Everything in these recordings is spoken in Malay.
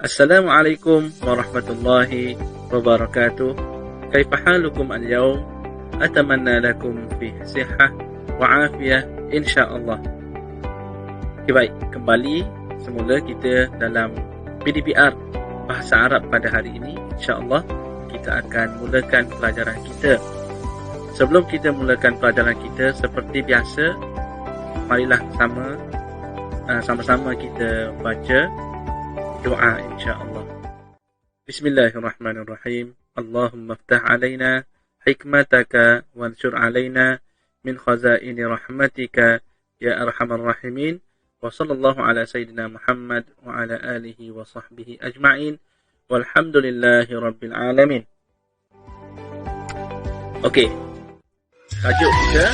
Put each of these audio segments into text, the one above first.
Assalamualaikum warahmatullahi wabarakatuh. Kaifa halukum al-yawm? Atamanna lakum fi sihah wa afiyah insya-Allah. Okay, baik, kembali semula kita dalam PDPR Bahasa Arab pada hari ini. Insya-Allah kita akan mulakan pelajaran kita. Sebelum kita mulakan pelajaran kita, seperti biasa, marilah sama-sama kita baca doa insya-Allah. Bismillahirrahmanirrahim. Allahumma iftah alaina hikmataka wansur alaina min khazaini rahmatika ya arhamar rahimin. Wa sallallahu ala sayyidina Muhammad wa ala alihi wa sahbihi ajma'in. Walhamdulillahi rabbil alamin. Okey. Tajuk kita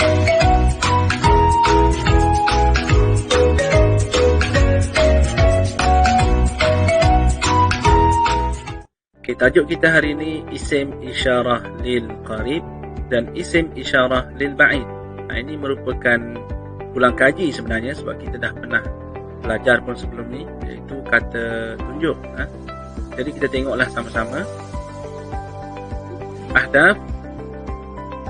tajuk kita hari ini isim isyarah lil qarib dan isim isyarah lil ba'id. Ini merupakan ulang kaji sebenarnya, sebab kita dah pernah belajar pun sebelum ni, iaitu kata tunjuk. Jadi kita tengoklah sama-sama. Ahdaf.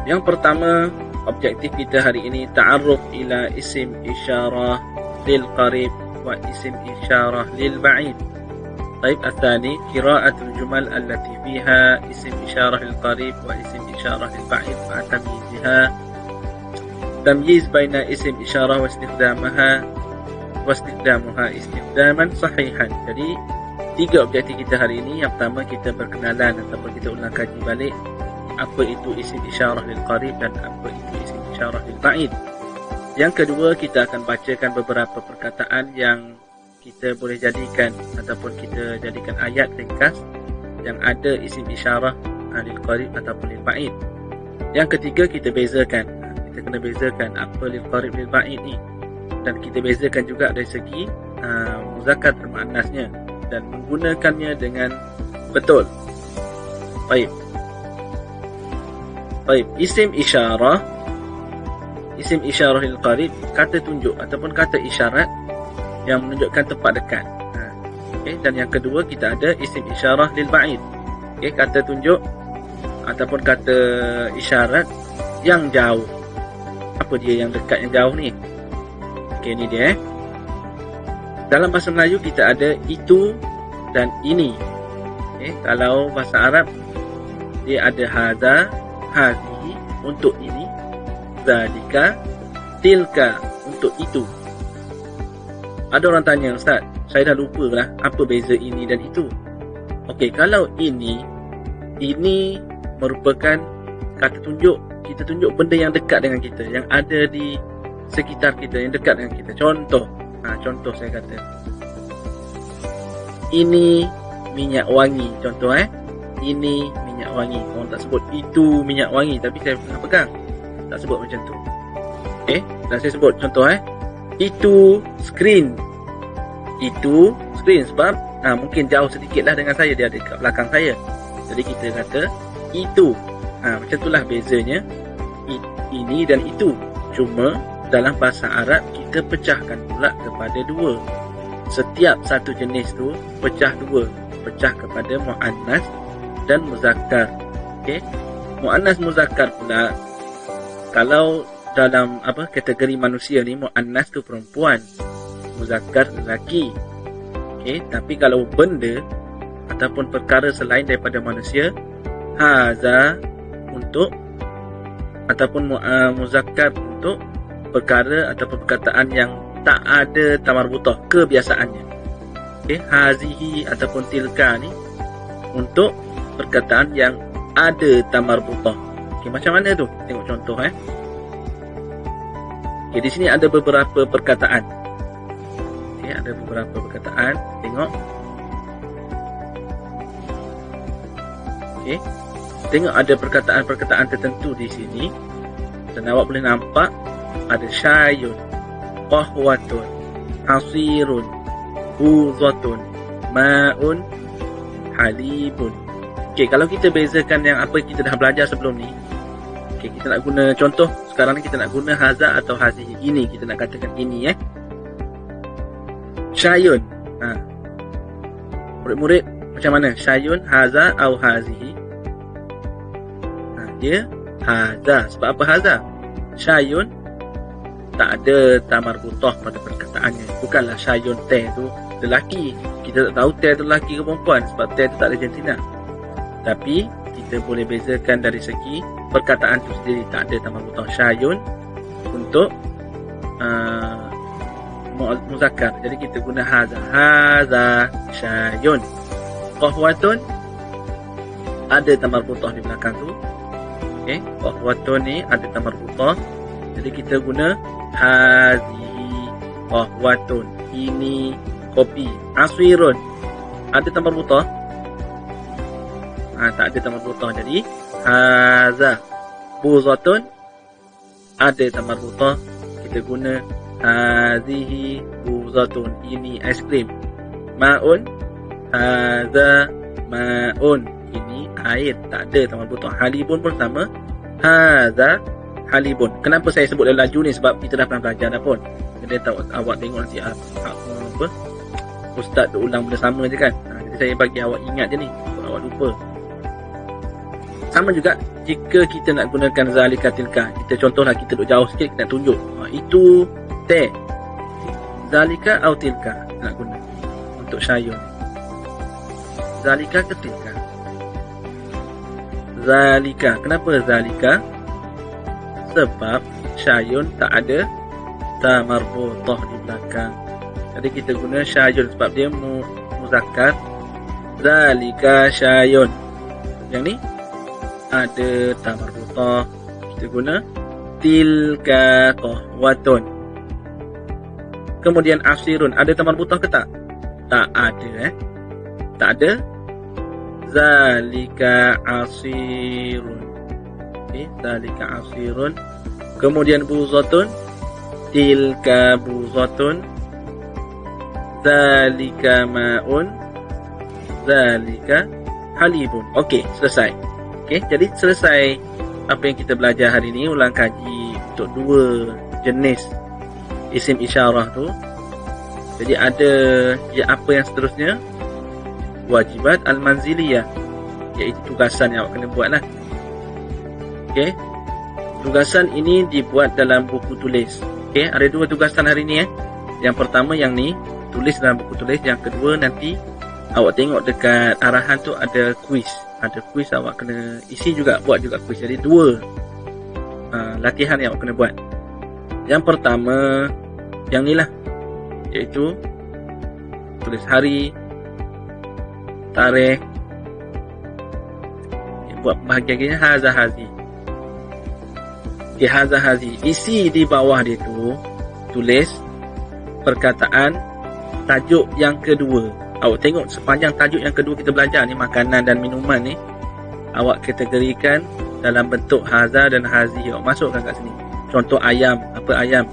Yang pertama, objektif kita hari ini ta'arruf ila isim isyarah lil qarib wa isim isyarah lil ba'id. طيب الثاني قراءة الجمل التي فيها اسم إشارة للقريب واسم إشارة للبعيد مع تمييزها. تمييز بين اسم إشارة واستخدامها استخداما صحيحا. Jadi tiga objektif kita hari ini. Yang pertama, kita berkenalan ataupun kita ulang kaji balik apa itu isim isyarah lil qarib dan apa itu isim isyarah lil ba'id. Yang kedua, kita akan bacakan beberapa perkataan yang kita boleh jadikan ataupun kita jadikan ayat ringkas yang ada isim isyarah lil qarib ataupun lil ba'id. Yang ketiga, kita bezakan. Kita kena bezakan apa lil qarib lil ba'id ni, dan kita bezakan juga dari segi muzakkar dan muannasnya dan menggunakannya dengan betul. Baik. Isim isyarah lil qarib, kata tunjuk ataupun kata isyarat yang menunjukkan tempat dekat. Okay. Dan yang kedua, kita ada isim isyarah lil ba'id. Okay. Kata tunjuk ataupun kata isyarat yang jauh. Apa dia yang dekat, yang jauh ni? Okay, ni dia. Dalam bahasa Melayu kita ada itu dan ini. Okay. Kalau bahasa Arab dia ada hadza, hazihi untuk ini, zalika, tilka untuk itu. Ada orang tanya, Ustaz, saya dah lupa lah apa beza ini dan itu. Okey, kalau ini merupakan kata tunjuk. Kita tunjuk benda yang dekat dengan kita, yang ada di sekitar kita, yang dekat dengan kita. Contoh saya kata, ini minyak wangi. Contoh ini minyak wangi. Orang tak sebut itu minyak wangi, tapi saya pernah pegang. Tak sebut macam tu. Okey, dan saya sebut contoh itu screen. Itu screen sebab mungkin jauh sedikit lah dengan saya, dia ada kat belakang saya. Jadi kita kata itu. Macam itulah bezanya ini dan itu. Cuma dalam bahasa Arab kita pecahkan pula kepada dua. Setiap satu jenis tu pecah dua. Pecah kepada muannas dan muzakkar. Okey. Muannas muzakkar pula, kalau dalam kategori manusia ni, muannas tu perempuan, muzakkar lelaki. Okey, tapi kalau benda ataupun perkara selain daripada manusia, haza untuk ataupun muzakkar untuk perkara ataupun perkataan yang tak ada tamarbutah kebiasaannya. Okey, hazihi ataupun tilka ni untuk perkataan yang ada tamarbutah. Okey, macam mana tu? Tengok contoh Okay, di sini ada beberapa perkataan. Okay, ada beberapa perkataan. Tengok. Okay. Tengok ada perkataan-perkataan tertentu di sini. Dan awak boleh nampak ada syayun, qahwatun, asirun, huzatun, ma'un, halibun. Okay, kalau kita bezakan yang apa kita dah belajar sebelum ni. Okay, kita nak guna contoh. Sekarang ni kita nak guna haza atau hazihi. Ini kita nak katakan ini Syayun. Murid-murid macam mana? Syayun, haza, au hazihi? Dia haza. Sebab apa haza? Syayun tak ada ta marbutah pada perkataannya. Bukanlah syayun teh tu lelaki. Kita tak tahu teh tu lelaki ke perempuan sebab teh tu tak ada jantina. Tapi kita boleh bezakan dari segi perkataan tu sendiri, tak ada ta marbutah syayun untuk muzakkar. Jadi kita guna haza. Haza syayun. Qahwatun ada ta marbutah di belakang tu. Okey, qahwatun ni ada ta marbutah. Jadi kita guna hazihi qahwatun. Ini kopi. Aswirun ada ta marbutah? Tak ada ta marbutah. Jadi haza. Buzatun ada ta marbutah. Kita guna hazihi buzatun. Ini aiskrim. Ma'un haza ma'un. Ini air. Tak ada ta marbutah. Halibun pun sama. Haza halibun. Kenapa saya sebut dia laju ni? Sebab kita dah pernah belajar dah pun. Jadi awak tengok nanti apa ustaz tu ulang benda sama je kan. Jadi saya bagi awak ingat je ni, sebab awak lupa. Sama juga jika kita nak gunakan zalika tilka. Kita contohlah kita duduk jauh sikit, kita nak tunjuk itu teh. Zalika atau tilka nak guna untuk syayun. Zalika ke tilka? Zalika. Kenapa zalika? Sebab syayun tak ada ta marbutah di belakang. Jadi kita guna syayun sebab dia muzakkar. Zalika syayun. Yang ni ada ta marbutah. Kita guna tilka qahwatun. Kemudian asirun ada ta marbutah ke tak? Tak ada Tak ada. Zalika asirun. Okey, zalika asirun. Kemudian buzatun, tilka buzatun. Zalika ma'un, zalika halibun. Okey, selesai. Okey, jadi selesai apa yang kita belajar hari ini. Ulang kaji untuk dua jenis isim isyarah tu. Jadi ada apa yang seterusnya? Wajibat al-manziliyah, iaitu tugasan yang awak kena buat lah. Okey, tugasan ini dibuat dalam buku tulis. Okey, ada dua tugasan hari ni. Yang pertama yang ni, tulis dalam buku tulis. Yang kedua nanti awak tengok dekat arahan tu ada kuis. Ada kuis, awak kena isi juga, buat juga kuis. Jadi dua latihan yang awak kena buat. Yang pertama yang ni lah, iaitu tulis hari, tarikh. Buat bahagian haza hazi. Haza hazi. Isi di bawah dia tu tulis perkataan tajuk yang kedua. Awak tengok sepanjang tajuk yang kedua kita belajar ni, makanan dan minuman ni, awak kategorikan dalam bentuk haza dan hazi. Awak masukkan kat sini. Contoh ayam. Apa ayam?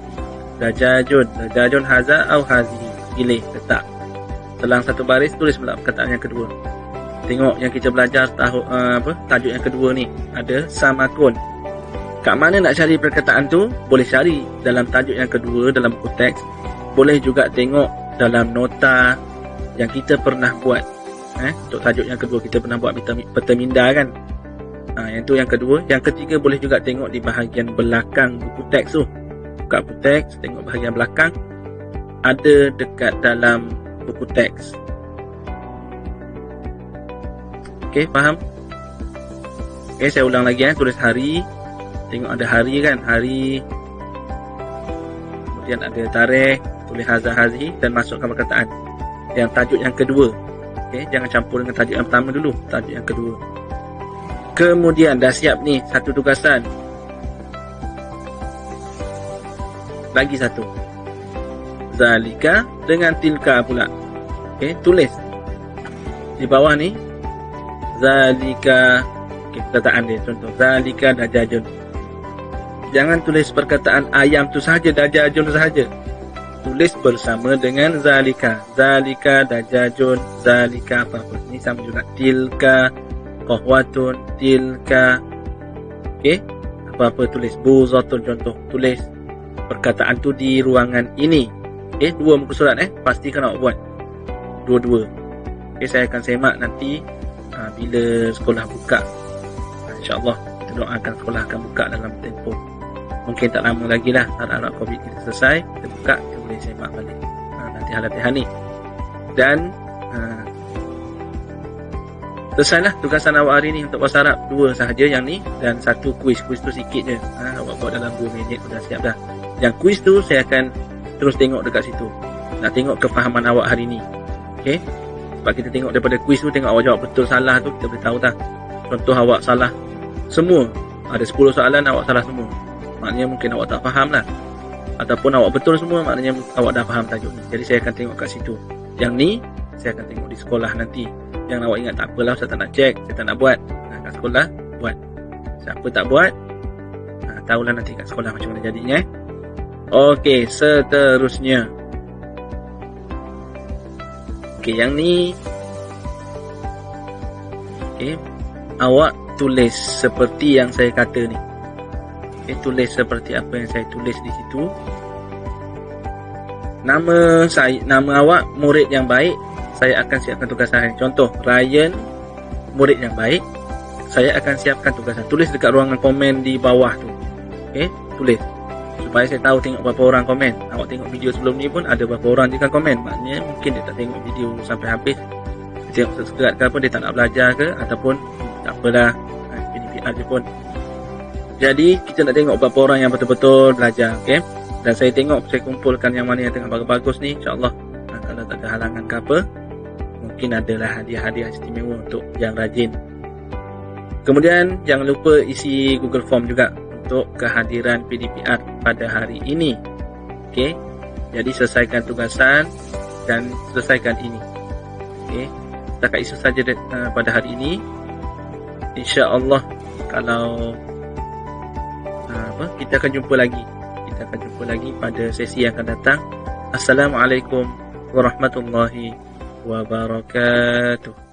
Dajajun. Dajajun haza atau hazi. Pilih, letak. Selang satu baris, tulis pula perkataan yang kedua. Tengok yang kita belajar tajuk yang kedua ni. Ada samakun. Kat mana nak cari perkataan tu? Boleh cari dalam tajuk yang kedua dalam buku teks. Boleh juga tengok dalam nota yang kita pernah buat. Untuk tajuk yang kedua kita pernah buat peta minda kan. Yang tu yang kedua. Yang ketiga boleh juga tengok di bahagian belakang buku teks tu. Buka buku teks, tengok bahagian belakang. Ada dekat dalam buku teks. Okey, faham? Okey, saya ulang lagi. Tulis hari. Tengok ada hari kan, hari. Kemudian ada tarikh, tulis haza hazi dan masukkan perkataan. Yang tajuk yang kedua. Okey, jangan campur dengan tajuk yang pertama dulu, tajuk yang kedua. Kemudian dah siap ni satu tugasan. Lagi satu. Zalika dengan tilka pula. Okey, tulis di bawah ni zalika. Okey, perkataan dia contoh zalika dajajun. Jangan tulis perkataan ayam tu sahaja, dajajun sahaja. Tulis bersama dengan zalika. Zalika dajajun, zalika apa-apa. Ini sama juga. Tilka qahwatun, tilka. Okey, apa-apa tulis. Buzatun contoh. Tulis perkataan tu di ruangan ini. Okey, dua muka surat pastikan awak buat. Dua-dua. Okay, saya akan semak nanti bila sekolah buka. InsyaAllah kita doakan sekolah akan buka dalam tempoh mungkin tak lama lagi lah. Harap-harap COVID kita selesai, kita buka, kita boleh semak balik latihan-latihan ni. Dan selesailah tugasan awak hari ni untuk bahasa Arab. 2 sahaja yang ni, dan 1 kuis. Kuis tu sikit je, awak buat dalam 2 minit dah siap dah. Yang kuis tu saya akan terus tengok dekat situ, nak tengok kefahaman awak hari ni. Okay, sebab kita tengok daripada kuis tu, tengok awak jawab betul salah tu, kita boleh tahu dah. Contoh awak salah semua, ada 10 soalan awak salah semua, maknanya mungkin awak tak faham lah. Ataupun awak betul semua, maknanya awak dah faham tajuk ni. Jadi saya akan tengok kat situ. Yang ni saya akan tengok di sekolah nanti. Yang awak ingat tak apalah, saya tak nak check, saya tak nak buat. Kat sekolah buat. Siapa tak buat, tahulah nanti kat sekolah macam mana jadinya. Okey, seterusnya. Okey, yang ni. Okey, awak tulis seperti yang saya kata ni. Okey, tulis seperti apa yang saya tulis di situ. Nama awak murid yang baik, saya akan siapkan tugasan hari. Contoh, Ryan murid yang baik, saya akan siapkan tugasan. Tulis dekat ruangan komen di bawah tu. Okey, tulis supaya saya tahu tengok berapa orang komen. Awak tengok video sebelum ni pun ada berapa orang je kan komen. Maknanya mungkin dia tak tengok video sampai habis, dia tengok sekerat ke apa, dia tak nak belajar ke, ataupun tak apalah, PDPR je pun. Jadi kita nak tengok berapa orang yang betul-betul belajar. Okey, dan saya tengok, saya kumpulkan yang mana yang tengah bagus-bagus ni, insyaAllah. Kalau tak ada halangan ke apa, mungkin adalah hadiah-hadiah istimewa untuk yang rajin. Kemudian jangan lupa isi Google Form juga untuk kehadiran PDPR pada hari ini. Okey, jadi selesaikan tugasan dan selesaikan ini. Okey, setakat itu saja pada hari ini. InsyaAllah kalau kita akan jumpa lagi. Kita akan jumpa lagi pada sesi yang akan datang. Assalamualaikum warahmatullahi wabarakatuh.